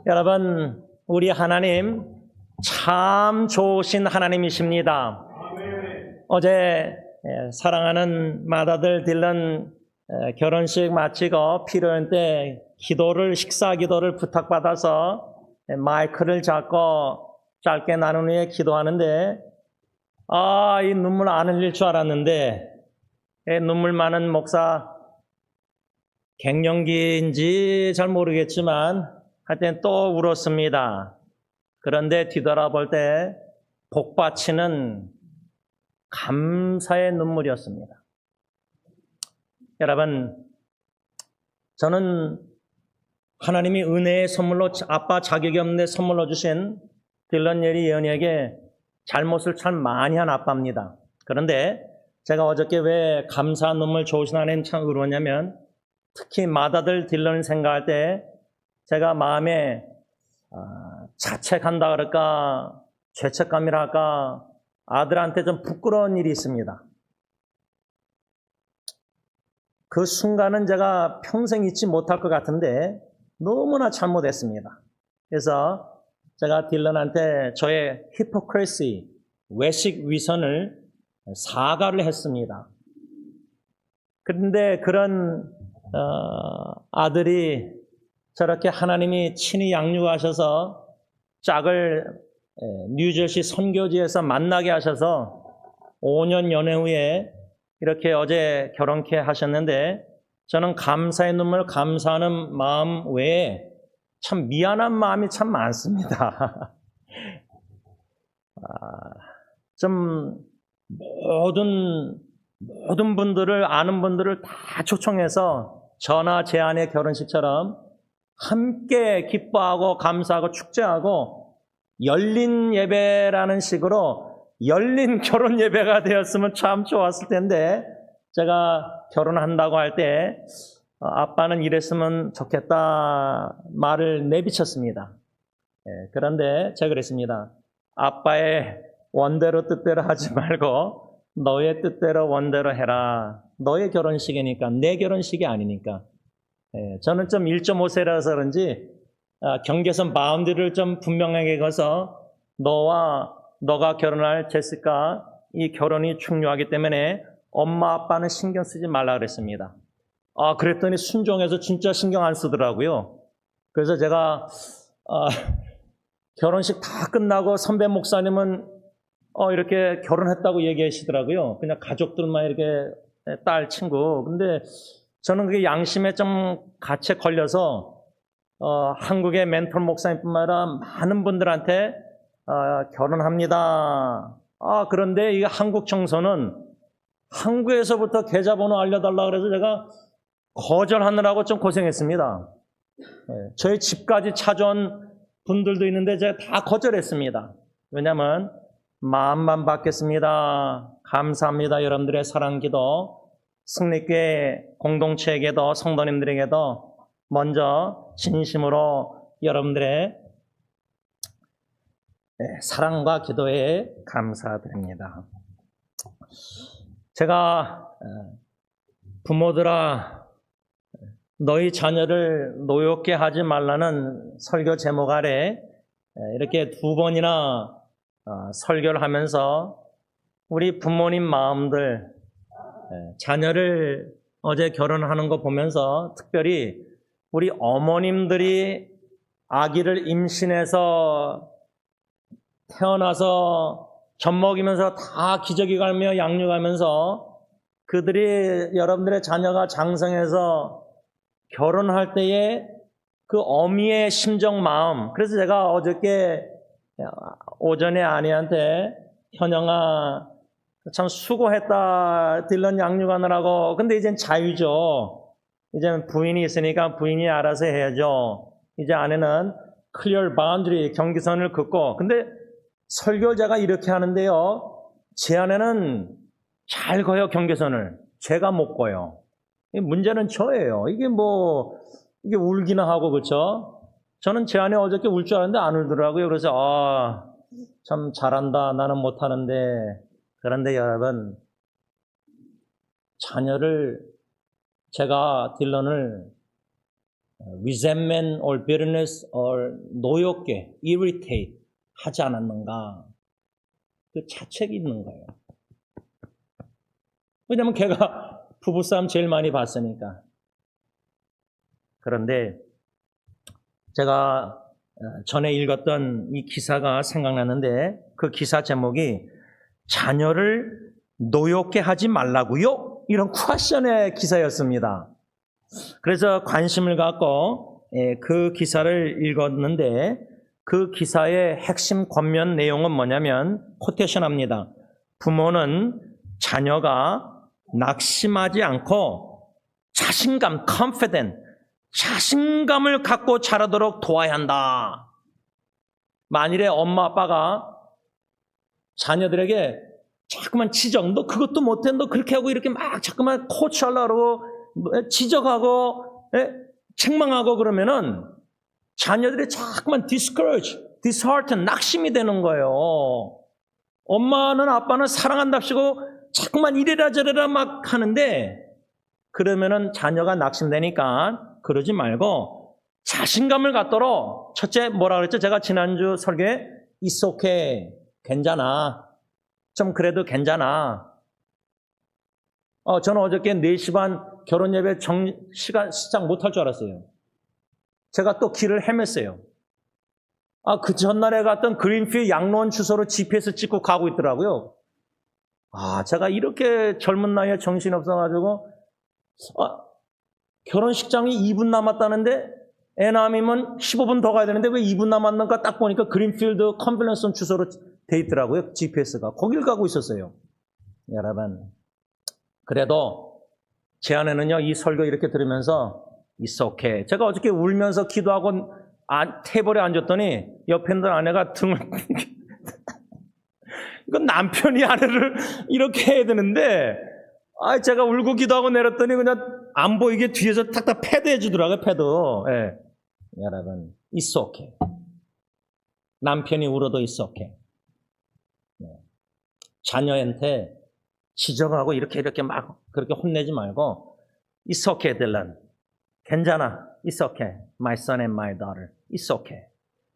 여러분, 우리 하나님 참 좋으신 하나님이십니다. 어제 사랑하는 맏아들 딜런 결혼식 마치고 필요할 때 식사 기도를 부탁받아서 마이크를 잡고 짧게 나눈 후에 기도하는데 이 눈물 안 흘릴 줄 알았는데 눈물 많은 목사 갱년기인지 잘 모르겠지만 하여튼 또 울었습니다. 그런데 뒤돌아볼 때 복받치는 감사의 눈물이었습니다. 여러분, 저는 하나님이 은혜의 선물로 아빠 자격이 없는데 선물로 주신 딜런 예리 예언이에게 잘못을 참 많이 한 아빠입니다. 그런데 제가 어저께 왜 감사 눈물 좋으신 하나님 참 울었냐면 특히 맏아들 딜런을 생각할 때 제가 마음에 자책한다 그럴까 죄책감이라 할까 아들한테 좀 부끄러운 일이 있습니다. 그 순간은 제가 평생 잊지 못할 것 같은데 너무나 잘못했습니다. 그래서 제가 딜런한테 저의 히포크레시, 외식 위선을 사과를 했습니다. 그런데 그런 아들이 저렇게 하나님이 친히 양육하셔서 짝을 뉴저시 선교지에서 만나게 하셔서 5년 연애 후에 이렇게 어제 결혼케 하셨는데 저는 감사의 눈물, 감사하는 마음 외에 참 미안한 마음이 참 많습니다. 좀 모든 분들을 아는 분들을 다 초청해서 전화 제안의 결혼식처럼 함께 기뻐하고 감사하고 축제하고 열린 예배라는 식으로 열린 결혼 예배가 되었으면 참 좋았을 텐데 제가 결혼한다고 할 때 아빠는 이랬으면 좋겠다 말을 내비쳤습니다. 그런데 제가 그랬습니다. 아빠의 원대로 뜻대로 하지 말고 너의 뜻대로 원대로 해라. 너의 결혼식이니까 내 결혼식이 아니니까. 저는 좀 1.5세라서 그런지 경계선 바운드를 좀 분명하게 거서 너가 결혼할 제시카 이 결혼이 중요하기 때문에 엄마 아빠는 신경 쓰지 말라 그랬습니다. 그랬더니 순종해서 진짜 신경 안 쓰더라고요. 그래서 제가 결혼식 다 끝나고 선배 목사님은 이렇게 결혼했다고 얘기하시더라고요. 그냥 가족들만 이렇게 딸 친구. 근데 저는 그게 양심에 좀 갇혀 걸려서 한국의 멘토 목사님뿐만 아니라 많은 분들한테 결혼합니다. 그런데 이 한국 정서는 한국에서부터 계좌번호 알려달라고 그래서 제가 거절하느라고 좀 고생했습니다. 저희 집까지 찾아온 분들도 있는데 제가 다 거절했습니다. 왜냐하면 마음만 받겠습니다. 감사합니다. 여러분들의 사랑 기도 승리교회 공동체에게도 성도님들에게도 먼저 진심으로 여러분들의 사랑과 기도에 감사드립니다. 제가 부모들아 너희 자녀를 노엽게 하지 말라는 설교 제목 아래 이렇게 2번이나 설교를 하면서 우리 부모님 마음들 자녀를 어제 결혼하는 거 보면서 특별히 우리 어머님들이 아기를 임신해서 태어나서 젖먹이면서 다 기저귀 갈며 양육하면서 그들이 여러분들의 자녀가 장성해서 결혼할 때의 그 어미의 심정 마음. 그래서 제가 어저께 오전에 아내한테 현영아 참 수고했다 딜런 양육하느라고. 근데 이젠 자유죠. 이제는 부인이 있으니까 부인이 알아서 해야죠. 이제 아내는 clear boundary 경계선을 긋고. 근데 설교자가 이렇게 하는데요. 제 아내는 잘 거요 경계선을. 제가 못 거요. 문제는 저예요. 이게 울기나 하고 그렇죠. 저는 제 아내 어저께 울 줄 알았는데 안 울더라고요. 그래서 참 잘한다. 나는 못하는데. 그런데 여러분 자녀를 제가 딜런을 resentment or bitterness or 노엽게, irritate 하지 않았는가. 그 자책이 있는 거예요. 왜냐면 걔가 부부싸움 제일 많이 봤으니까. 그런데 제가 전에 읽었던 이 기사가 생각나는데 그 기사 제목이 자녀를 노엽게 하지 말라고요? 이런 퀘션의 기사였습니다. 그래서 관심을 갖고 그 기사를 읽었는데 그 기사의 핵심 권면 내용은 뭐냐면 코테이션합니다. 부모는 자녀가 낙심하지 않고 자신감, confident, 자신감을 갖고 자라도록 도와야 한다. 만일에 엄마 아빠가 자녀들에게 자꾸만 지적, 너 그것도 못해, 너 그렇게 하고 이렇게 막 자꾸만 코치하려고 지적하고 책망하고 그러면은 자녀들이 자꾸만 discourage, dishearten, 낙심이 되는 거예요. 엄마는 아빠는 사랑한답시고 자꾸만 이래라 저래라 막 하는데 그러면은 자녀가 낙심되니까 그러지 말고 자신감을 갖도록 첫째 뭐라 그랬죠? 제가 지난주 설교에 It's okay, 괜찮아. 좀 그래도 괜찮아. 저는 어저께 4시 반 결혼 예배 시작 못할 줄 알았어요. 제가 또 길을 헤맸어요. 그 전날에 갔던 그린필 양로원 주소로 GPS 찍고 가고 있더라고요. 제가 이렇게 젊은 나이에 정신이 없어가지고, 결혼식장이 2분 남았다는데, 애 낳으면 15분 더 가야 되는데 왜 2분 남았는가 딱 보니까 그린필드 컨벤션 주소로 돼 있더라고요. GPS가. 거길 가고 있었어요. 여러분. 그래도 제 아내는요, 이 설교 이렇게 들으면서 It's okay. 제가 어저께 울면서 기도하고 테이블에 앉았더니 옆에 있는 아내가 등을 이건 남편이 아내를 이렇게 해야 되는데 제가 울고 기도하고 내렸더니 그냥 안 보이게 뒤에서 탁탁 패드해 주더라고요. 패드. 예. 여러분, It's okay. 남편이 울어도 It's okay. 자녀한테 지적하고 이렇게 막 그렇게 혼내지 말고 It's okay, Dylan. 괜찮아. It's okay. My son and my daughter. It's okay.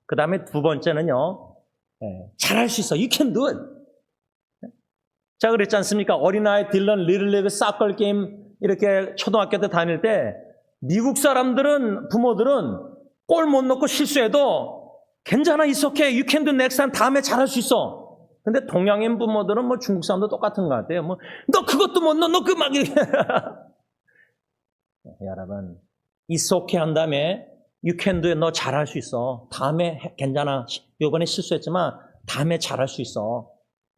그 다음에 두 번째는요. 잘할 수 있어. You can do it. 자, 그랬지 않습니까? 어린아이 딜런 리틀리그 사커 게임 이렇게 초등학교 때 다닐 때 미국 사람들은 부모들은 골 못 넣고 실수해도 괜찮아. It's okay. You can do next time. 다음에 잘할 수 있어. 근데 동양인 부모들은 뭐 중국 사람도 똑같은 것 같아요. 뭐 너 그것도 못 넣어. 너 그 막 이렇게. 여러분, It's okay 한 다음에 You can do it. 너 잘할 수 있어. 다음에 괜찮아. 이번에 실수했지만 다음에 잘할 수 있어.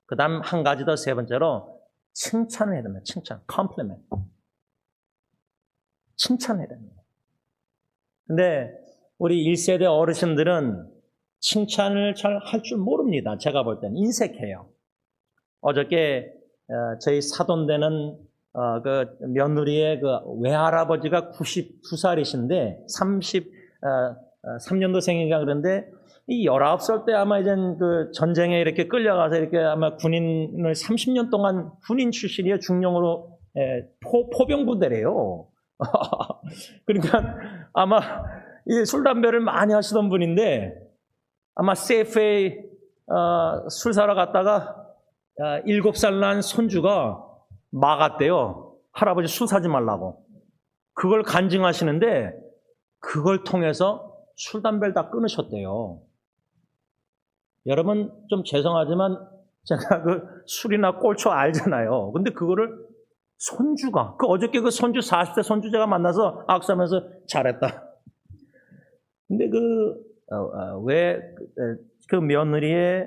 그 다음 한 가지 더 세 번째로 칭찬을 해야 됩니다. 칭찬. compliment. 칭찬을 해야 됩니다. 근데 우리 1세대 어르신들은 칭찬을 잘 할 줄 모릅니다. 제가 볼 때는 인색해요. 어저께 저희 사돈되는 그 며느리의 그 외할아버지가 92살이신데 33년도생인가 그런데 이 19살 때 아마 이제 그 전쟁에 이렇게 끌려가서 이렇게 아마 군인을 30년 동안 군인 출신이에요. 중령으로 포병부대래요. 그러니까 아마 술 담배를 많이 하시던 분인데 아마 CFA 술 사러 갔다가 7살 난 손주가 막았대요. 할아버지 술 사지 말라고. 그걸 간증하시는데 그걸 통해서 술, 담배를 다 끊으셨대요. 여러분 좀 죄송하지만 제가 그 술이나 꼴초 알잖아요. 근데 그거를 손주가 어저께 그 손주 40대 손주 제가 만나서 악수하면서 잘했다. 근데 그 며느리의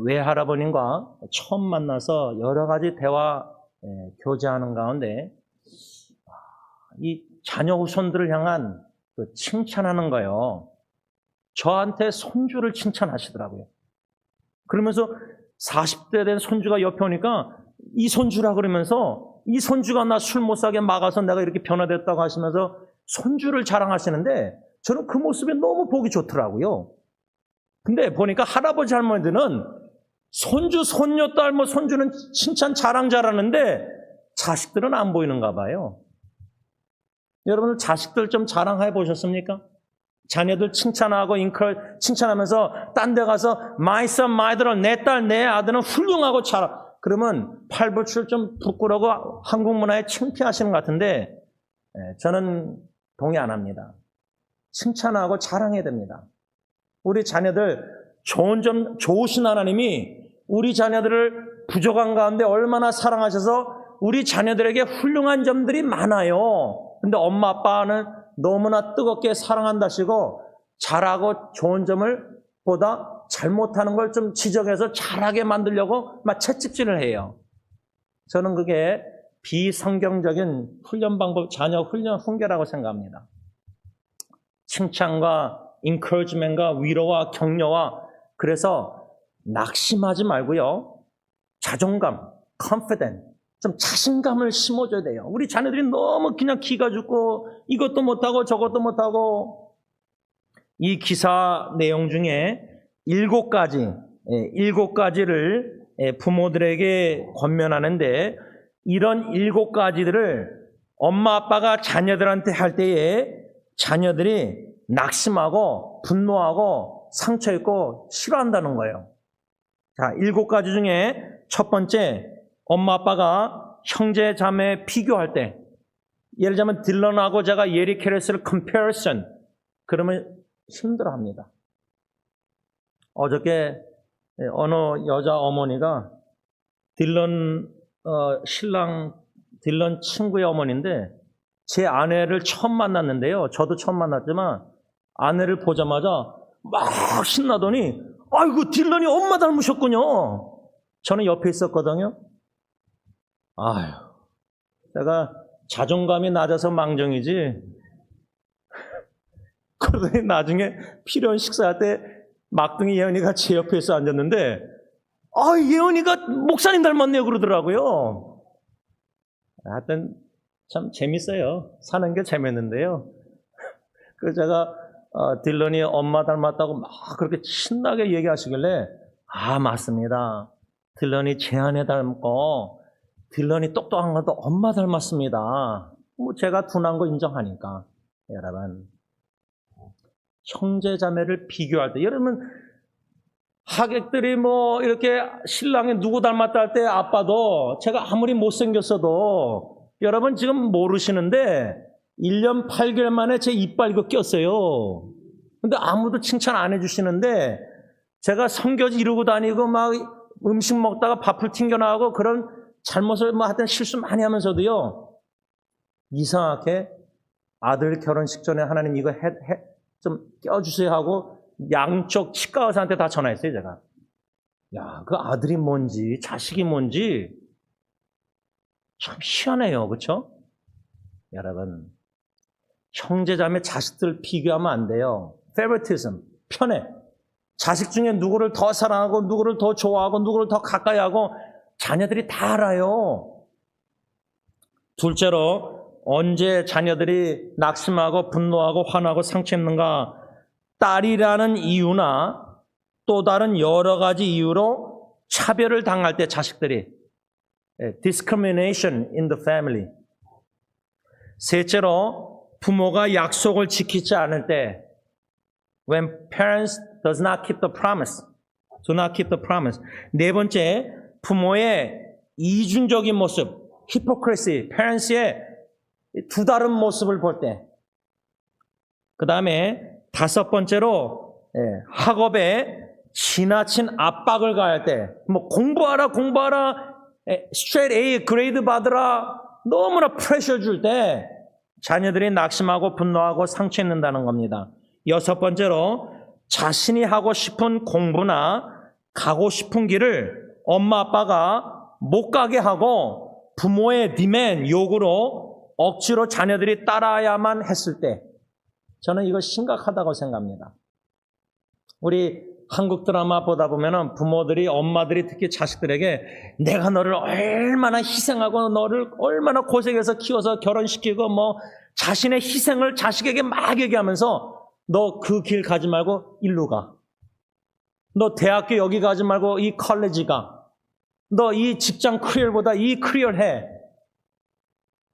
외할아버님과 처음 만나서 여러 가지 대화 교제하는 가운데 이 자녀 후손들을 향한 그 칭찬하는 거예요. 저한테 손주를 칭찬하시더라고요. 그러면서 40대 된 손주가 옆에 오니까 이 손주라 그러면서 이 손주가 나 술 못 사게 막아서 내가 이렇게 변화됐다고 하시면서 손주를 자랑하시는데 저는 그 모습이 너무 보기 좋더라고요. 근데 보니까 할아버지 할머니들은 손주, 손녀딸, 손주는 칭찬 자랑 잘하는데 자식들은 안 보이는가 봐요. 여러분들 자식들 좀 자랑해 보셨습니까? 자녀들 칭찬하고 칭찬하면서 딴 데 가서 my son, my daughter, 내 딸, 내 아들은 훌륭하고 잘 그러면 팔불출 좀 부끄러워 한국 문화에 창피하시는 것 같은데 저는 동의 안 합니다. 칭찬하고 자랑해야 됩니다. 우리 자녀들 좋으신 하나님이 우리 자녀들을 부족한 가운데 얼마나 사랑하셔서 우리 자녀들에게 훌륭한 점들이 많아요. 근데 엄마 아빠는 너무나 뜨겁게 사랑한다시고 잘하고 좋은 점을 보다 잘못하는 걸 좀 지적해서 잘하게 만들려고 막 채찍질을 해요. 저는 그게 비성경적인 훈련 방법, 자녀 훈련 훈계라고 생각합니다. 칭찬과 encouragement과 위로와 격려와 그래서 낙심하지 말고요. 자존감, confidence, 좀 자신감을 심어줘야 돼요. 우리 자녀들이 너무 그냥 기가 죽고 이것도 못하고 저것도 못하고 이 기사 내용 중에 7가지를 부모들에게 권면하는데 이런 7가지들을 엄마 아빠가 자녀들한테 할 때에 자녀들이 낙심하고 분노하고 상처 입고 싫어한다는 거예요. 자, 7가지 중에 첫 번째, 엄마 아빠가 형제 자매 비교할 때, 예를 들자면 딜런하고 제가 예리 캐러스를 comparison, 그러면 힘들어합니다. 어저께 어느 여자 어머니가 딜런 친구의 어머니인데 제 아내를 처음 만났는데요. 저도 처음 만났지만 아내를 보자마자 막 신나더니 아이고 딜런이 엄마 닮으셨군요. 저는 옆에 있었거든요. 아휴, 내가 자존감이 낮아서 망정이지. 그러더니 나중에 필요한 식사할 때 막둥이 예언이가 제 옆에서 앉았는데 예언이가 목사님 닮았네요 그러더라고요. 하여튼 참 재밌어요. 사는 게 재밌는데요. 그래서 제가 딜런이 엄마 닮았다고 막 그렇게 신나게 얘기하시길래 맞습니다. 딜런이 제 아내 닮고 딜런이 똑똑한 것도 엄마 닮았습니다. 제가 둔한 거 인정하니까. 여러분, 형제 자매를 비교할 때 여러분 하객들이 이렇게 신랑이 누구 닮았다 할 때 아빠도 제가 아무리 못생겼어도 여러분 지금 모르시는데 1년 8개월 만에 제 이빨 이거 꼈어요. 근데 아무도 칭찬 안 해주시는데 제가 성교지 이러고 다니고 막 음식 먹다가 밥을 튕겨나가고 그런 잘못을 하여튼 실수 많이 하면서도요. 이상하게 아들 결혼식 전에 하나님 이거 좀 껴주세요 하고 양쪽 치과 의사한테 다 전화했어요, 제가. 야, 그 아들이 뭔지, 자식이 뭔지 참 희한해요, 그렇죠? 여러분, 형제자매 자식들 비교하면 안 돼요. favoritism, 편해. 자식 중에 누구를 더 사랑하고 누구를 더 좋아하고 누구를 더 가까이 하고 자녀들이 다 알아요. 둘째로 언제 자녀들이 낙심하고 분노하고 화나고 상처 입는가? 딸이라는 이유나 또 다른 여러 가지 이유로 차별을 당할 때 자식들이 discrimination in the family. 셋째로 부모가 약속을 지키지 않을 때 when parents does not keep the promise. do not keep the promise. 네 번째, 부모의 이중적인 모습, hypocrisy, parents의 두 다른 모습을 볼 때. 그 다음에 다섯 번째로 학업에 지나친 압박을 가할 때, 공부하라, straight A 그레이드 받으라, 너무나 프레셔 줄 때 자녀들이 낙심하고 분노하고 상처 입는다는 겁니다. 여섯 번째로 자신이 하고 싶은 공부나 가고 싶은 길을 엄마 아빠가 못 가게 하고 부모의 디맨, 요구로 억지로 자녀들이 따라야만 했을 때 저는 이거 심각하다고 생각합니다. 우리 한국 드라마 보다 보면은 부모들이, 엄마들이 특히 자식들에게 내가 너를 얼마나 희생하고 너를 얼마나 고생해서 키워서 결혼시키고 자신의 희생을 자식에게 막 얘기하면서 너 그 길 가지 말고 일로 가. 너 대학교 여기 가지 말고 이 컬리지 가. 너 이 직장 커리어보다 이 커리어 해.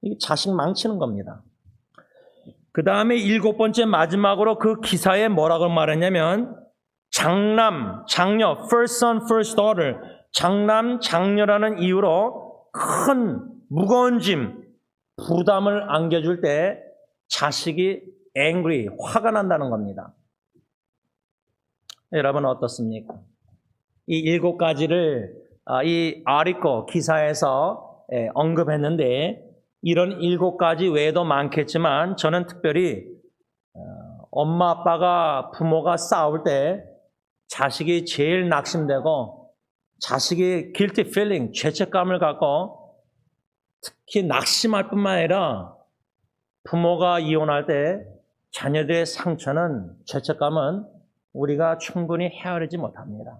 이게 자식 망치는 겁니다. 그 다음에 7번째 마지막으로 그 기사에 뭐라고 말했냐면 장남, 장녀, first son, first daughter, 장남, 장녀라는 이유로 큰 무거운 짐, 부담을 안겨줄 때 자식이 angry, 화가 난다는 겁니다. 여러분 어떻습니까? 이 7가지를 이 아리코 기사에서 언급했는데 이런 7가지 외에도 많겠지만 저는 특별히 엄마 아빠가 부모가 싸울 때 자식이 제일 낙심되고 자식이 guilty feeling, 죄책감을 갖고 특히 낙심할 뿐만 아니라 부모가 이혼할 때 자녀들의 상처는 죄책감은 우리가 충분히 헤아리지 못합니다.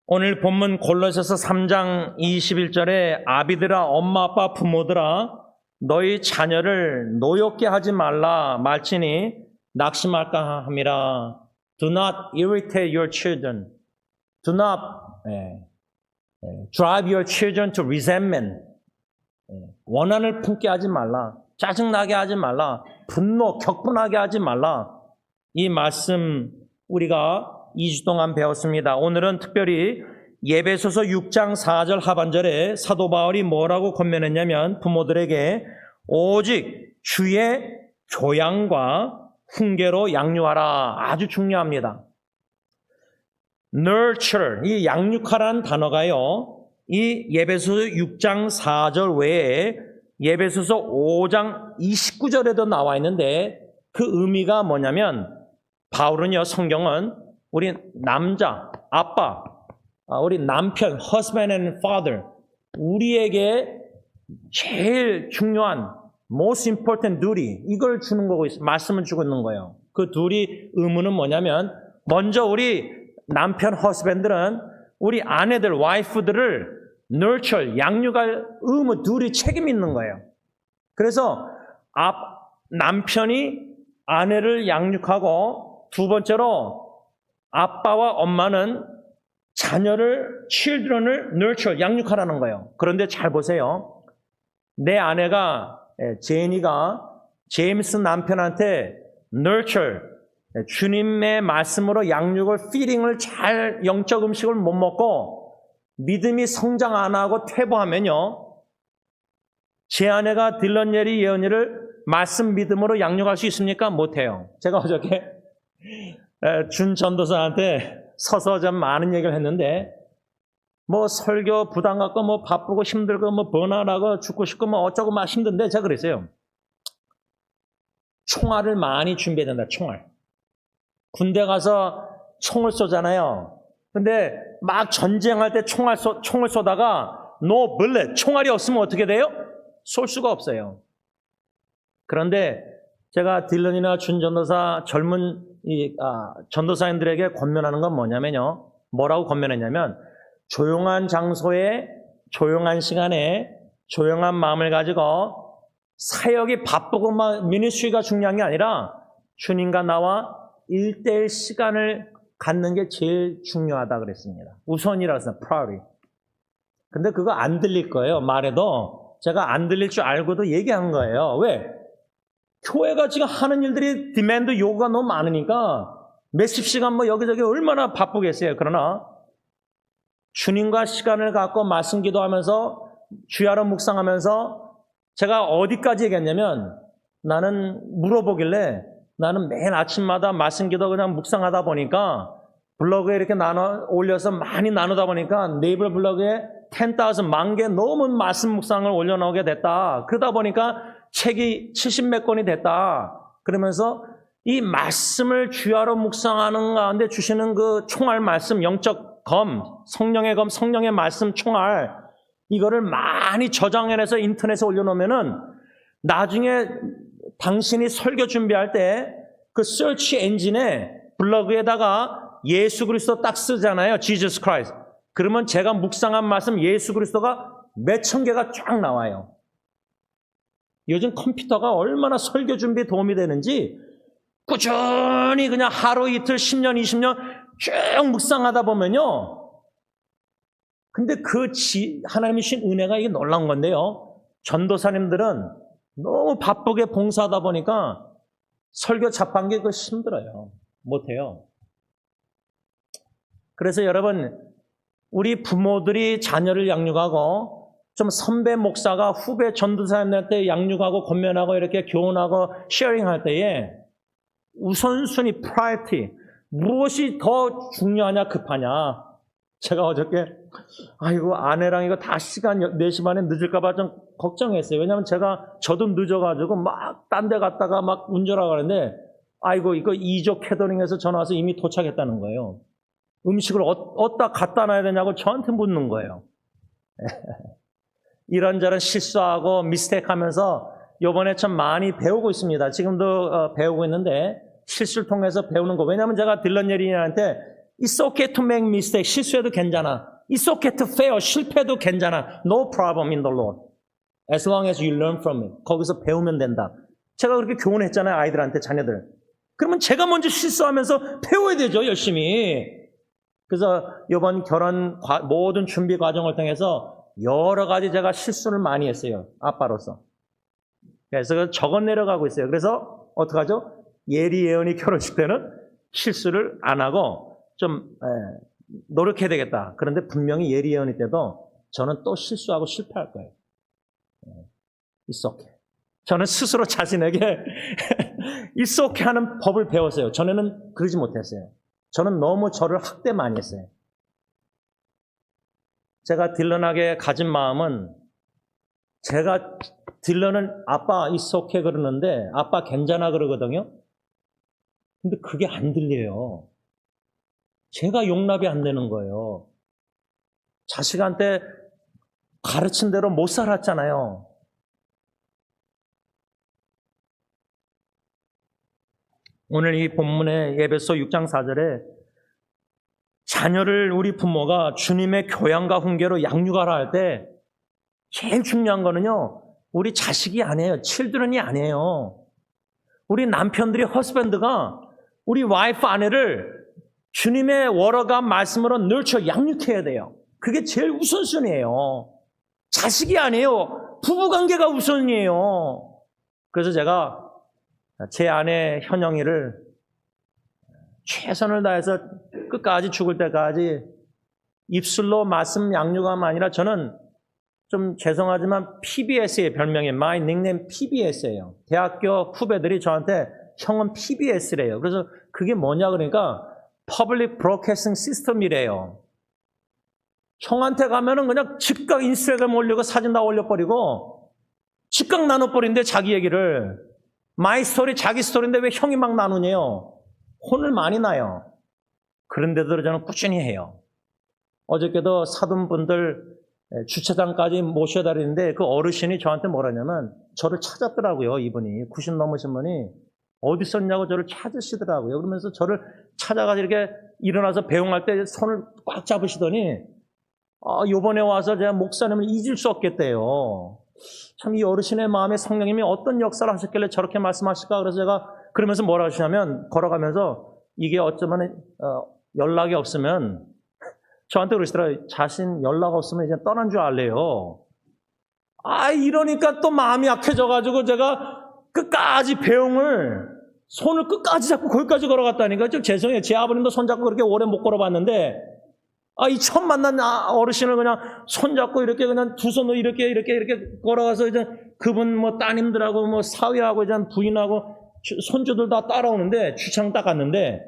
오늘 본문 골로새서 3장 21절에 아비들아 엄마 아빠 부모들아 너희 자녀를 노엽게 하지 말라 말지니 낙심할까 함이라. Do not irritate your children. Do not drive your children to resentment. 원한을 품게 하지 말라. 짜증나게 하지 말라. 분노, 격분하게 하지 말라. 이 말씀 우리가 2주 동안 배웠습니다. 오늘은 특별히 예배소서 6장 4절 하반절에 사도 바울이 뭐라고 권면했냐면 부모들에게 오직 주의 교양과 훈계로 양육하라. 아주 중요합니다. nurture, 이 양육하라는 단어가요. 이 예배소서 6장 4절 외에 예배소서 5장 29절에도 나와 있는데 그 의미가 뭐냐면 바울은요, 성경은 우리 남자, 아빠, 우리 남편, husband and father, 우리에게 제일 중요한 most important duty, 이걸 주는 거고 말씀을 주고 있는 거예요. 그 둘이 의무는 뭐냐면 먼저 우리 남편, husband들은 우리 아내들, wife들을 nurture, 양육할 의무, 둘이 책임이 있는 거예요. 그래서 남편이 아내를 양육하고 두 번째로 아빠와 엄마는 자녀를, children을 nurture, 양육하라는 거예요. 그런데 잘 보세요. 내 아내가, 제니가 제임스 남편한테 nurture, 주님의 말씀으로 양육을, feeding을 잘 영적 음식을 못 먹고 믿음이 성장 안 하고 퇴보하면요. 제 아내가 딜런 예리 예언이를 말씀 믿음으로 양육할 수 있습니까? 못해요. 제가 어저께 준 전도사한테 서서 좀 많은 얘기를 했는데 뭐 설교 부담 갖고 뭐 바쁘고 힘들고 뭐 번화하고 죽고 싶고 뭐 어쩌고 막 힘든데 제가 그랬어요. 총알을 많이 준비해야 된다. 총알. 군대 가서 총을 쏘잖아요. 근데 막 전쟁할 때 총을 쏘다가 no bullet, 총알이 없으면 어떻게 돼요? 쏠 수가 없어요. 그런데 제가 딜런이나 준 전도사 젊은 전도사님들에게 권면하는 건 뭐냐면요. 뭐라고 권면했냐면 조용한 장소에 조용한 시간에 조용한 마음을 가지고 사역이 바쁘고 막 미니스트리가 중요한 게 아니라 주님과 나와 1대1 시간을 갖는 게 제일 중요하다 그랬습니다. 우선이라서 priority. 근데 그거 안 들릴 거예요. 말해도 제가 안 들릴 줄 알고도 얘기한 거예요. 왜? 교회가 지금 하는 일들이 디맨드 요구가 너무 많으니까 몇십 시간 뭐 여기저기 얼마나 바쁘겠어요. 그러나 주님과 시간을 갖고 말씀 기도하면서 주야로 묵상하면서 제가 어디까지 얘기했냐면 나는 물어보길래 나는 매일 아침마다 말씀 기도 그냥 묵상하다 보니까 블로그에 이렇게 올려서 많이 나누다 보니까 네이버 블로그에 10,000 만 개 넘은 말씀 묵상을 올려놓게 됐다. 그러다 보니까 책이 70몇 권이 됐다. 그러면서 이 말씀을 주야로 묵상하는 가운데 주시는 그 총알 말씀, 영적 검, 성령의 검, 성령의 말씀 총알, 이거를 많이 저장해내서 인터넷에 올려놓으면은 나중에 당신이 설교 준비할 때 그 서치 엔진에 블로그에다가 예수 그리스도 딱 쓰잖아요. Jesus Christ. 그러면 제가 묵상한 말씀 예수 그리스도가 몇천 개가 쫙 나와요. 요즘 컴퓨터가 얼마나 설교 준비에 도움이 되는지 꾸준히 그냥 하루 이틀 10년 20년 쭉 묵상하다 보면요. 근데 하나님이 주신 은혜가 이게 놀라운 건데요. 전도사님들은 너무 바쁘게 봉사하다 보니까 설교 자판기 그거 힘들어요. 못해요. 그래서 여러분, 우리 부모들이 자녀를 양육하고 좀 선배 목사가 후배 전도사님한테 양육하고 권면하고 이렇게 교훈하고 쉐어링할 때에 우선순위, 프라이어티, 무엇이 더 중요하냐 급하냐. 제가 어저께 아이고 아내랑 이거 다 시간 4시 반에 늦을까 봐 좀 걱정했어요. 왜냐하면 저도 늦어가지고 막 딴 데 갔다가 막 운전하고 가는데 아이고 이거 2조 캐더링에서 전화 와서 이미 도착했다는 거예요. 음식을 어디다 갖다 놔야 되냐고 저한테 묻는 거예요. 이런저런 실수하고 미스테이크하면서 이번에 참 많이 배우고 있습니다. 지금도 배우고 있는데 실수를 통해서 배우는 거. 왜냐하면 제가 딜런 예린이한테 It's okay to make mistake. 실수해도 괜찮아. It's okay to fail. 실패도 괜찮아. No problem in the Lord. As long as you learn from it. 거기서 배우면 된다. 제가 그렇게 교훈했잖아요. 아이들한테, 자녀들. 그러면 제가 먼저 실수하면서 배워야 되죠. 열심히. 그래서 이번 결혼 모든 준비 과정을 통해서 여러 가지 제가 실수를 많이 했어요. 아빠로서. 그래서 적어 내려가고 있어요. 그래서 어떡하죠? 예리 예언이 결혼식 때는 실수를 안 하고 좀 노력해야 되겠다. 그런데 분명히 예리 예언이 때도 저는 또 실수하고 실패할 거예요. It's okay. 저는 스스로 자신에게 It's okay 하는 법을 배웠어요. 전에는 그러지 못했어요. 저는 너무 저를 학대 많이 했어요. 제가 딜런에게 가진 마음은 제가 딜런은 아빠 It's okay 그러는데 아빠 괜찮아 그러거든요. 근데 그게 안 들려요. 제가 용납이 안 되는 거예요. 자식한테 가르친 대로 못 살았잖아요. 오늘 이 본문의 에베소 6장 4절에 자녀를 우리 부모가 주님의 교양과 훈계로 양육하라 할 때 제일 중요한 거는요. 우리 자식이 아니에요. 칠드런이 아니에요. 우리 남편들이 허스밴드가 우리 와이프 아내를 주님의 워러가 말씀으로 nurture 양육해야 돼요. 그게 제일 우선순위예요. 자식이 아니에요. 부부관계가 우선이에요. 그래서 제가 제 아내 현영이를 최선을 다해서 끝까지 죽을 때까지 입술로 말씀 양육함 아니라 저는 좀 죄송하지만 PBS의 별명이 my nickname PBS예요. 대학교 후배들이 저한테 형은 PBS래요. 그래서 그게 뭐냐 그러니까 Public Broadcasting System이래요. 형한테 가면은 그냥 즉각 인스타그램 올리고 사진 다 올려버리고 즉각 나눠버린대 자기 얘기를. 마이 스토리 자기 스토리인데 왜 형이 막 나누냐요. 혼을 많이 나요. 그런데도 저는 꾸준히 해요. 어저께도 사돈분들 주차장까지 모셔다 그랬는데 그 어르신이 저한테 뭐라냐면 저를 찾았더라고요. 이분이 90 넘으신 분이 어디 있었냐고 저를 찾으시더라고요. 그러면서 저를 찾아가지고 이렇게 일어나서 배웅할 때 손을 꽉 잡으시더니 요번에 와서 제가 목사님을 잊을 수 없겠대요. 참 이 어르신의 마음에 성령님이 어떤 역사를 하셨길래 저렇게 말씀하실까. 그래서 제가 그러면서 뭐라 하시냐면 걸어가면서 이게 어쩌면 연락이 없으면 저한테 그러시더라고요. 자신 연락 없으면 이제 떠난 줄 알래요. 이러니까 또 마음이 약해져가지고 제가 끝까지 배웅을 손을 끝까지 잡고 거기까지 걸어갔다니까. 좀 죄송해요. 제 아버님도 손잡고 그렇게 오래 못 걸어봤는데 이 처음 만난 어르신을 그냥 손잡고 이렇게 그냥 두 손으로 이렇게 걸어가서 이제 그분 뭐 따님들하고 뭐 사위하고 이제 부인하고 손주들 다 따라오는데 주차장 딱 갔는데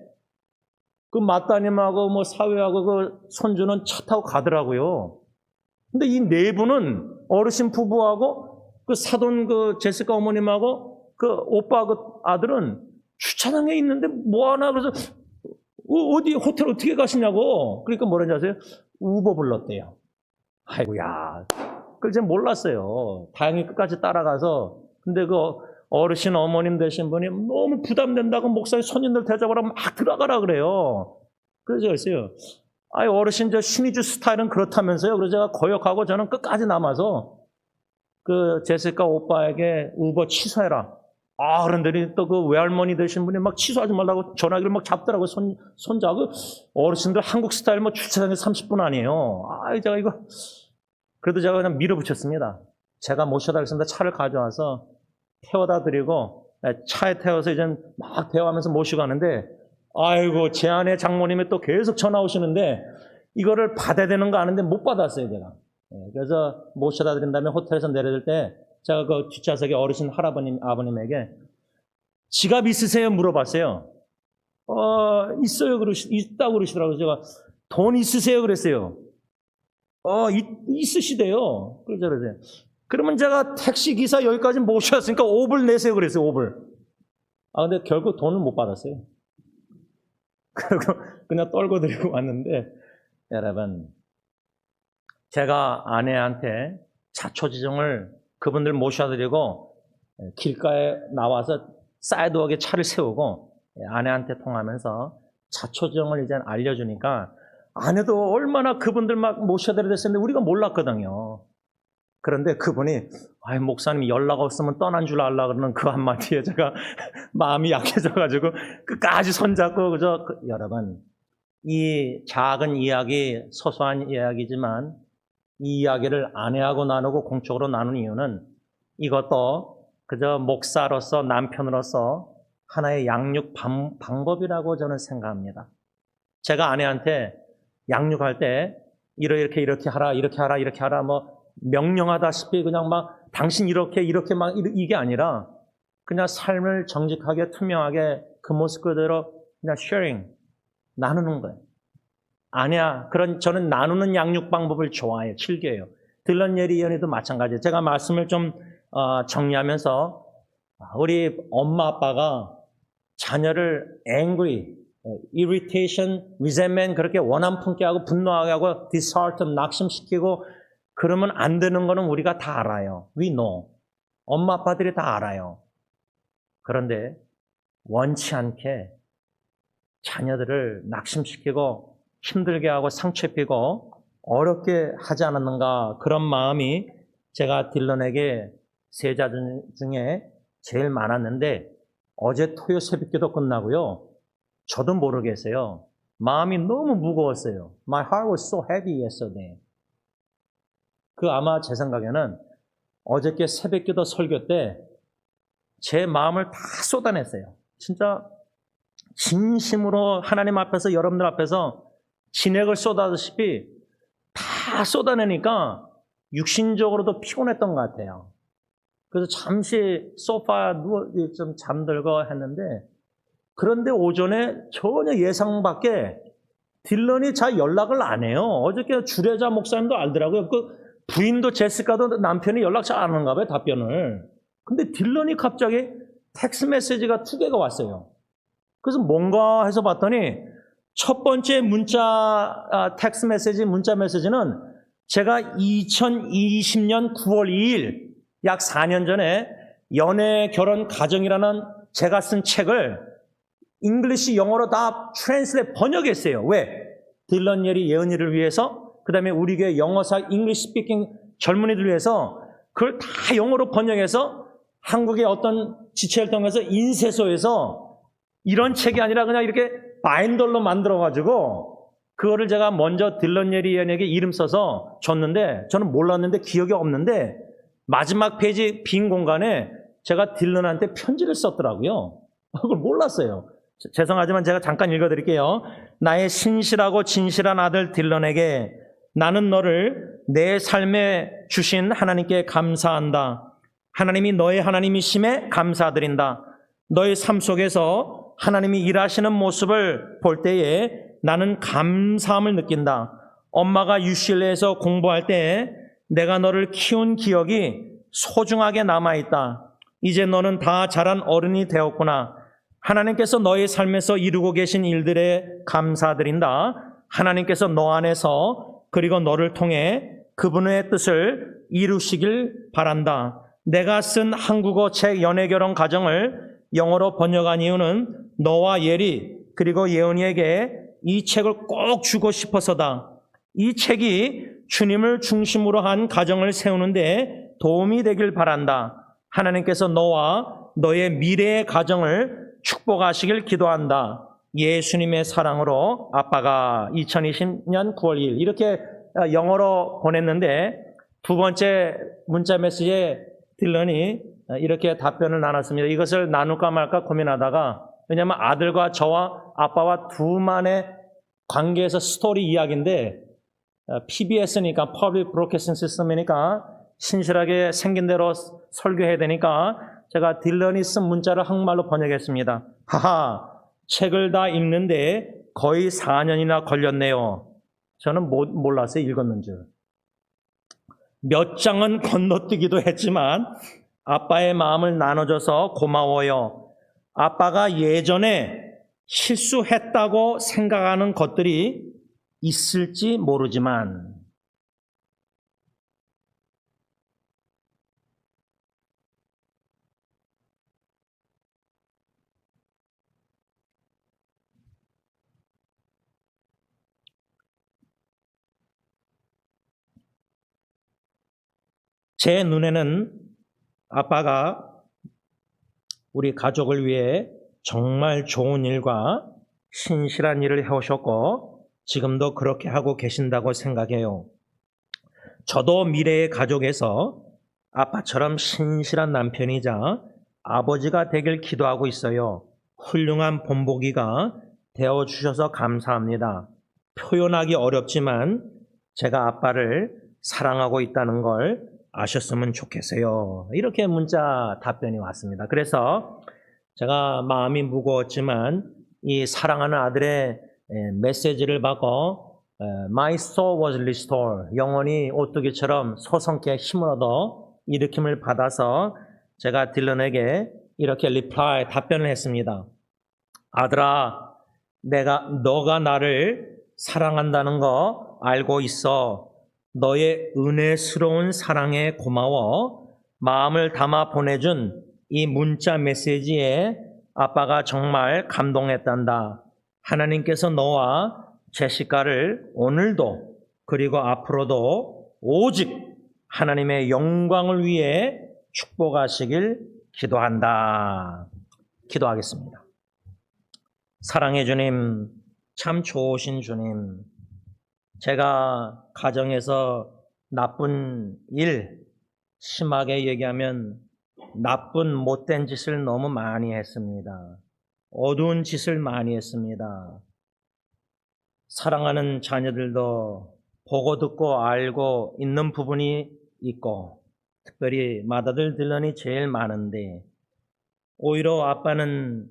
그 맏따님하고 뭐 사위하고 그 손주는 차 타고 가더라고요. 근데 이 네 분은 어르신 부부하고 그 사돈 그 제시카 어머님하고 그 오빠 그 아들은 주차장에 있는데 뭐 하나 그래서 어디 호텔 어떻게 가시냐고. 그러니까 뭐라는지 아세요? 우버 불렀대요. 아이고야. 그걸 제가 몰랐어요. 다행히 끝까지 따라가서. 근데 그 어르신 어머님 되신 분이 너무 부담된다고 목사님 손님들 대접하라고 막 들어가라 그래요. 그래서 제가 했어요. 어르신 저 신의주 스타일은 그렇다면서요. 그래서 제가 거역하고 저는 끝까지 남아서 그 제시카 오빠에게 우버 취소해라. 그런데 또 그 외할머니 되신 분이 막 취소하지 말라고 전화기를 막 잡더라고요. 손잡고. 어르신들 한국 스타일 뭐 주차장에 30분 아니에요. 제가 이거. 그래도 제가 그냥 밀어붙였습니다. 제가 모셔다 하겠습니다. 차를 가져와서 태워다 드리고 차에 태워서 이제 막 대화하면서 모시고 가는데 아이고 제 아내 장모님이 또 계속 전화 오시는데 이거를 받아야 되는 거 아는데 못 받았어요 제가. 그래서 모셔다 드린 다음에 호텔에서 내려들 때 제가 그 뒷좌석에 어르신 아버님에게 지갑 있으세요? 물어봤어요. 있어요. 있다고 그러시더라고요. 제가 돈 있으세요? 그랬어요. 있으시대요. 그러세요. 그러면 제가 택시기사 여기까지 모셨으니까 5불 내세요. 그랬어요. 5불. 근데 결국 돈을 못 받았어요. 그리고 그냥 떨고 드리고 왔는데, 여러분, 제가 아내한테 자초지종을 그분들 모셔드리고 길가에 나와서 사이드웍에 차를 세우고 아내한테 통하면서 자초지종을 이제 알려주니까 아내도 얼마나 그분들 막 모셔드려야 됐었는데 우리가 몰랐거든요. 그런데 그분이 목사님 연락 없으면 떠난 줄 알라 그러는 그 한마디에 제가 마음이 약해져가지고 끝까지 손잡고 여러분 이 작은 이야기 소소한 이야기지만 이 이야기를 아내하고 나누고 공적으로 나눈 이유는 이것도 그저 목사로서 남편으로서 하나의 양육 방법이라고 저는 생각합니다. 제가 아내한테 양육할 때 이렇게 하라 이렇게 하라 뭐 명령하다시피 그냥 막 당신 이렇게 막 이게 아니라 그냥 삶을 정직하게 투명하게 그 모습 그대로 그냥 sharing 나누는 거예요. 아니야. 저는 나누는 양육 방법을 좋아해요. 즐겨요. 딜런 예리 연희도 마찬가지예요. 제가 말씀을 좀 정리하면서 우리 엄마 아빠가 자녀를 angry, irritation, resentment 그렇게 원한 품게 하고 분노하게 하고 dishearten, 낙심시키고 그러면 안 되는 거는 우리가 다 알아요. We know. 엄마 아빠들이 다 알아요. 그런데 원치 않게 자녀들을 낙심시키고 힘들게 하고 상처 입히고 어렵게 하지 않았는가 그런 마음이 제가 딜런에게 세자 중에 제일 많았는데 어제 토요 새벽기도 끝나고요. 저도 모르겠어요. 마음이 너무 무거웠어요. My heart was so heavy yesterday. 아마 제 생각에는 어저께 새벽기도 설교 때 제 마음을 다 쏟아냈어요. 진짜 진심으로 하나님 앞에서 여러분들 앞에서 진액을 쏟아다시피 다 쏟아내니까 육신적으로도 피곤했던 것 같아요. 그래서 잠시 소파에 누워 좀 잠들고 했는데 그런데 오전에 전혀 예상 밖에 딜런이 잘 연락을 안 해요. 어저께 주례자 목사님도 알더라고요. 그 부인도 제시카도 남편이 연락 잘 안 하는가 봐요, 답변을. 근데 딜런이 갑자기 텍스트 메시지가 2개가 왔어요. 그래서 뭔가 해서 봤더니 첫 번째 텍스트 메시지, 문자 메시지는 제가 2020년 9월 2일 약 4년 전에 연애, 결혼, 가정이라는 제가 쓴 책을 잉글리시 영어로 다 트랜스레이트 번역했어요. 왜? 딜런 예리 예언이를 위해서 그 다음에 우리 교회 영어사 잉글리시 스피킹 젊은이들 위해서 그걸 다 영어로 번역해서 한국의 어떤 지체를 통해서 인쇄소에서 이런 책이 아니라 그냥 이렇게 바인더로 만들어가지고 그거를 제가 먼저 딜런 예리 예언에게 이름 써서 줬는데 저는 몰랐는데 기억이 없는데 마지막 페이지 빈 공간에 제가 딜런한테 편지를 썼더라고요. 그걸 몰랐어요. 죄송하지만 제가 잠깐 읽어드릴게요. 나의 신실하고 진실한 아들 딜런에게 나는 너를 내 삶에 주신 하나님께 감사한다. 하나님이 너의 하나님이심에 감사드린다. 너의 삶 속에서 하나님이 일하시는 모습을 볼 때에 나는 감사함을 느낀다. 엄마가 UCLA에서 공부할 때 내가 너를 키운 기억이 소중하게 남아있다. 이제 너는 다 자란 어른이 되었구나. 하나님께서 너의 삶에서 이루고 계신 일들에 감사드린다. 하나님께서 너 안에서 그리고 너를 통해 그분의 뜻을 이루시길 바란다. 내가 쓴 한국어 책 연애결혼 가정을 영어로 번역한 이유는 너와 예리 그리고 예언이에게 이 책을 꼭 주고 싶어서다. 이 책이 주님을 중심으로 한 가정을 세우는데 도움이 되길 바란다. 하나님께서 너와 너의 미래의 가정을 축복하시길 기도한다. 예수님의 사랑으로 아빠가 2020년 9월 2일 이렇게 영어로 보냈는데 두 번째 문자 메시지에 딜런이 이렇게 답변을 나눴습니다. 이것을 나눌까 말까 고민하다가, 왜냐하면 아들과 저와 아빠와 둘만의 관계에서 스토리 이야기인데 PBS니까 Public Broadcasting System이니까 신실하게 생긴 대로 설교해야 되니까 제가 딜런이 쓴 문자를 한국말로 번역했습니다. 하하, 책을 다 읽는데 거의 4년이나 걸렸네요. 저는 몰랐어요. 읽었는 줄. 몇 장은 건너뛰기도 했지만 아빠의 마음을 나눠줘서 고마워요. 아빠가 예전에 실수했다고 생각하는 것들이 있을지 모르지만 제 눈에는 아빠가 우리 가족을 위해 정말 좋은 일과 신실한 일을 해오셨고 지금도 그렇게 하고 계신다고 생각해요. 저도 미래의 가족에서 아빠처럼 신실한 남편이자 아버지가 되길 기도하고 있어요. 훌륭한 본보기가 되어주셔서 감사합니다. 표현하기 어렵지만 제가 아빠를 사랑하고 있다는 걸 아셨으면 좋겠어요. 이렇게 문자 답변이 왔습니다. 그래서 제가 마음이 무거웠지만 이 사랑하는 아들의 메시지를 받고 My soul was restored. 영혼이 오뚜기처럼 소성케 힘을 얻어 일으킴을 받아서 제가 딜런에게 이렇게 답변을 했습니다. 아들아, 너가 나를 사랑한다는 거 알고 있어. 너의 은혜스러운 사랑에 고마워. 마음을 담아 보내준 이 문자 메시지에 아빠가 정말 감동했단다. 하나님께서 너와 제시카를 오늘도 그리고 앞으로도 오직 하나님의 영광을 위해 축복하시길 기도한다. 기도하겠습니다. 사랑의 주님, 참 좋으신 주님, 제가 가정에서 나쁜 일, 심하게 얘기하면 나쁜 못된 짓을 너무 많이 했습니다. 어두운 짓을 많이 했습니다. 사랑하는 자녀들도 보고 듣고 알고 있는 부분이 있고 특별히 맏아들 딜런이 제일 많은데 오히려 아빠는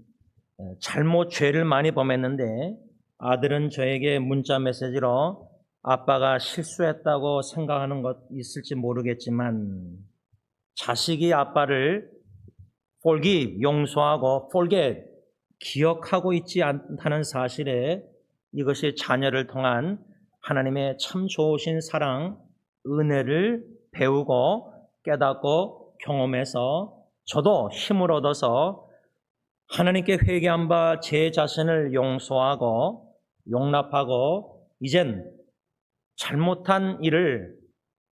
죄를 많이 범했는데 아들은 저에게 문자 메시지로 아빠가 실수했다고 생각하는 것 있을지 모르겠지만 자식이 아빠를 forgive, 용서하고 forget, 기억하고 있지 않다는 사실에 이것이 자녀를 통한 하나님의 참 좋으신 사랑, 은혜를 배우고 깨닫고 경험해서 저도 힘을 얻어서 하나님께 회개한 바 제 자신을 용서하고 용납하고 이젠 잘못한 일을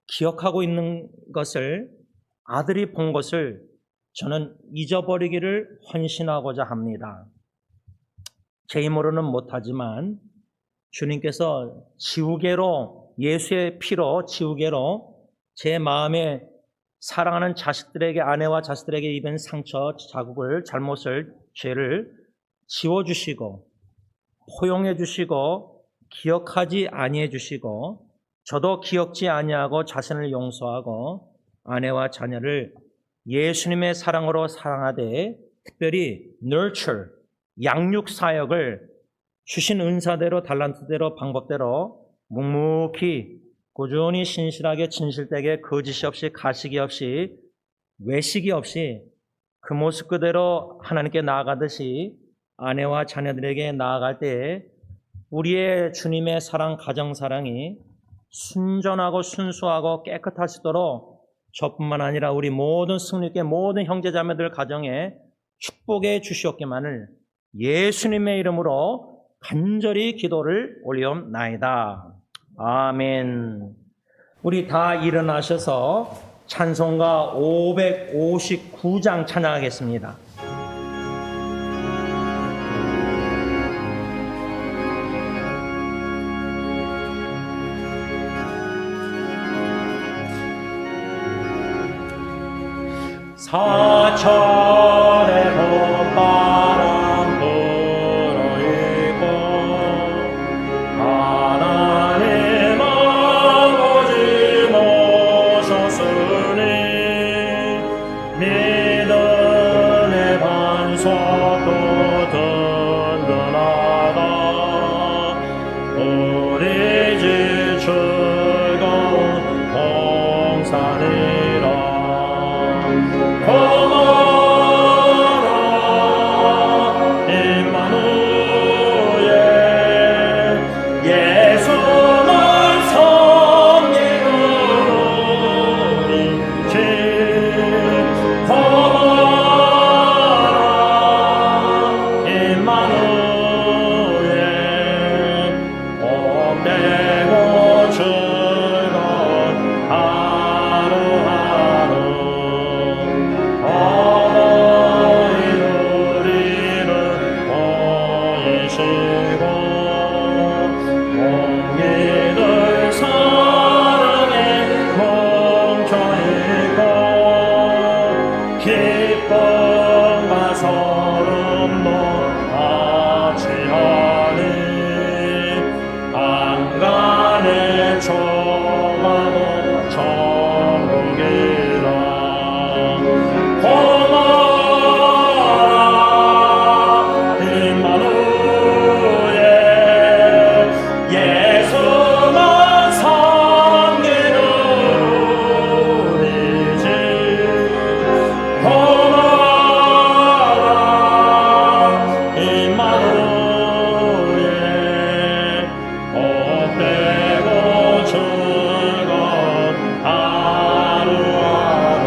기억하고 있는 것을 아들이 본 것을 저는 잊어버리기를 헌신하고자 합니다. 제 힘으로는 못하지만 주님께서 지우개로 예수의 피로 지우개로 제 마음에 사랑하는 자식들에게 아내와 자식들에게 입은 상처, 자국을, 잘못을, 죄를 지워주시고 포용해 주시고 기억하지 아니해 주시고 저도 기억지 아니하고 자신을 용서하고 아내와 자녀를 예수님의 사랑으로 사랑하되 특별히 nurture, 양육 사역을 주신 은사대로 달란트대로 방법대로 묵묵히 꾸준히 신실하게 진실되게 거짓이 없이 가식이 없이 외식이 없이 그 모습 그대로 하나님께 나아가듯이 아내와 자녀들에게 나아갈 때 우리의 주님의 사랑, 가정사랑이 순전하고 순수하고 깨끗하시도록 저뿐만 아니라 우리 모든 승리께 모든 형제자매들 가정에 축복해 주시옵기만을 예수님의 이름으로 간절히 기도를 올리옵나이다. 아멘. 우리 다 일어나셔서 찬송가 559장 찬양하겠습니다. 사천의 봄바람 불어있고 하나님 아버지 모셨으니 믿음의 반석도 든든하다. 우리 집 즐거운 봉산이라. 고마라 임마누엘 예수만 섬기는 우리 집. 고마라 임마누엘 복되고 즐거운 하루하루. 어머니 우리를 보이시고 공기들 사랑에 뭉쳐있고 기쁨과 서름도 같이하니 안간의 조화도 천국이라. 고마라 임마누엘 예수만 섬기는 우리 집. 고마라 임마누엘 복되고 즐거운 하루하루.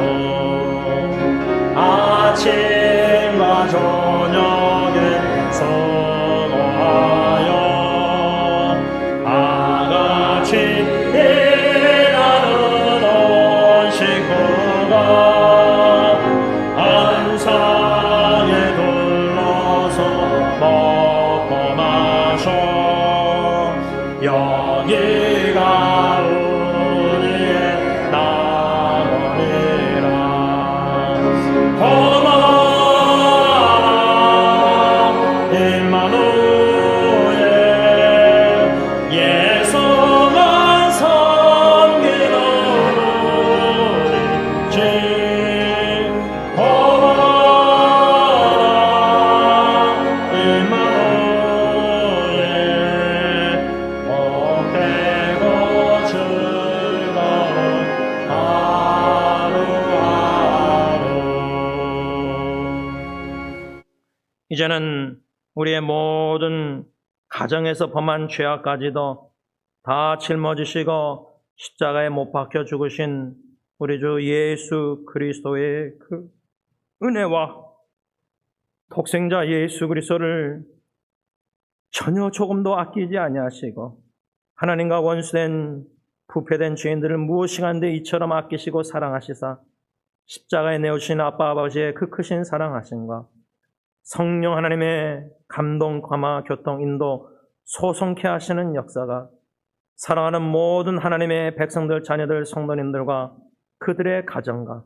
아침과 저녁에 수고하여 다같이 일하는 온 식구가 한상에 둘러서 먹고 마셔. 여기가 우리의 낙원이라. 고마라 임마누엘 예수만 섬기는 우리 집. 고마라 임마누엘 복되고 즐거운 하루하루. 이제는 우리의 모든 가정에서 범한 죄악까지도 다 짊어지시고 십자가에 못 박혀 죽으신 우리 주 예수 그리스도의 그 은혜와 독생자 예수 그리스도를 전혀 조금도 아끼지 아니하시고 하나님과 원수된 부패된 죄인들을 무엇이간데 이처럼 아끼시고 사랑하시사 십자가에 내어주신 아빠 아버지의 그 크신 사랑하심과 성령 하나님의 감동, 감화, 교통, 인도, 소송케 하시는 역사가 사랑하는 모든 하나님의 백성들, 자녀들, 성도님들과 그들의 가정과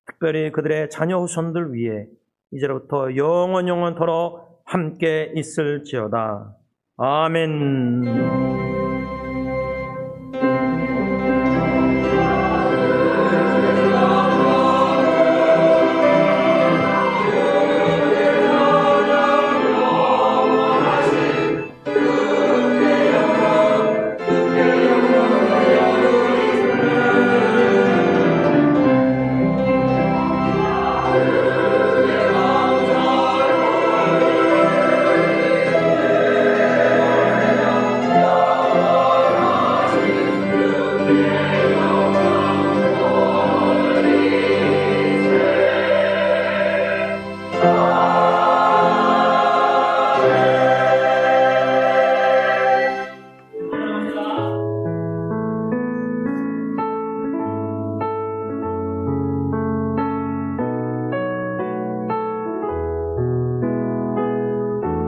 특별히 그들의 자녀 후손들 위에 이제부터 영원토록 함께 있을지어다. 아멘.